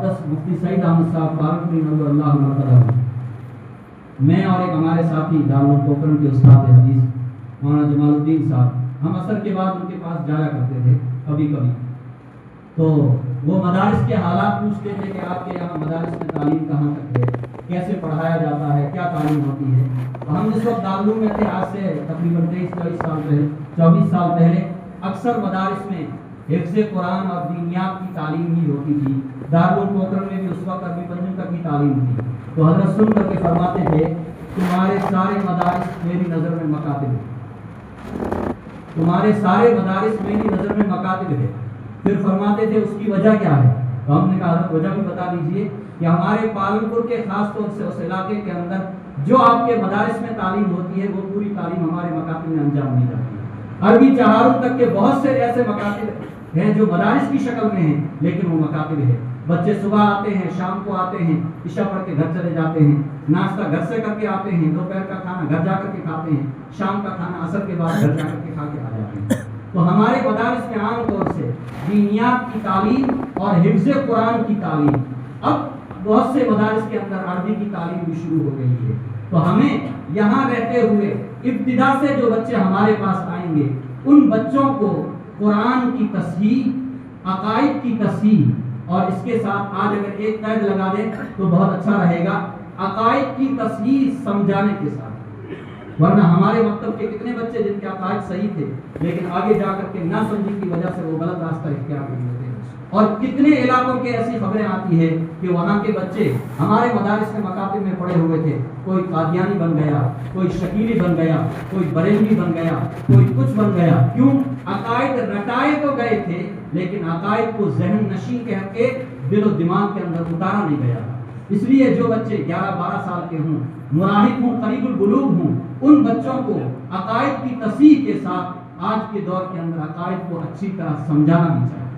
मुक़द्दस मुफ्ती सईद अहमद साहब फारूकी नज़रुल्लाह मरकज़, मैं और एक हमारे साथी दारुल पोखरण के उस्ताद हदीस मौलाना जमालुद्दीन साहब, हम असर के बाद उनके पास जाया करते थे कभी कभी। तो वो मदारिस के हालात पूछते थे कि आपके यहाँ मदारिस में तालीम कहाँ तक है, कैसे पढ़ाया जाता है, क्या तालीम होती है। तो हम जिस वक्त दारुल में थे, आज से तकरीबन 24 साल पहले, अक्सर मदारिस में हिफ्ज़ कुरान और दीनियात की तालीम ही होती थी। दारुल पोखरण में भी उस वक्त अरबी पंजम तक की तालीम थी। तो हज़रत सुन करके फरमाते थे, तुम्हारे सारे मदारिस मेरी नज़र में मकातिब है, तुम्हारे सारे मदारिस मेरी नज़र में मकातिब है। फिर फरमाते थे उसकी वजह क्या है। तो हमने कहा वजह भी बता दीजिए कि हमारे पालनपुर के खास तौर से उस इलाके के अंदर जो आपके मदारिस में तालीम होती है वो पूरी तालीम हमारे मकातिब में अंजाम दी जाती है। अरबी चहारुल तक के बहुत से ऐसे मकातिब हैं जो मदारिस की शक्ल में हैं, लेकिन वो मकातिब है। बच्चे सुबह आते हैं, शाम को आते हैं, इशा पढ़ के घर चले जाते हैं, नाश्ता घर से करके आते हैं, दोपहर का खाना घर जा करके खाते हैं, शाम का खाना असर के बाद घर जा करके खा के आ जाते हैं। तो हमारे मदारिस में आम तौर से दीनियात की तालीम और हिफ्ज़ कुरान की तालीम, अब बहुत से मदारिस के अंदर अरबी की तालीम भी शुरू हो गई है। तो हमें यहाँ रहते हुए इब्तिदा से जो बच्चे हमारे पास आएंगे, उन बच्चों को कुरान की तस्हीह, अकाइद की तस्हीह, और इसके साथ आज अगर एक कैद लगा दें तो बहुत अच्छा रहेगा, अकाइद की तस्हीह समझाने के साथ। वरना हमारे मकतब के कितने बच्चे जिनके अकाइद सही थे, लेकिन आगे जाकर के ना समझी की वजह से वो गलत रास्ता इख्तियार कर लेते हैं। और कितने इलाकों के ऐसी खबरें आती है कि वहाँ के बच्चे हमारे मदारिस के मकातिब में पढ़े हुए थे, कोई कादियानी बन गया, कोई शकीली बन गया, कोई बरेलवी बन गया, कोई कुछ बन गया। क्यों? अकाइद रटाए तो गए थे, लेकिन अकाइद को ज़हन नशी कह के दिल और दिमाग के अंदर उतारा नहीं गया। इसलिए जो बच्चे 11-12 साल के हों, मुराहिक हों, करीबुल बुलूग हों, उन बच्चों को अकाइद की तस्हीह के साथ आज के दौर के अंदर अकाइद को अच्छी तरह समझाना भी चाहिए।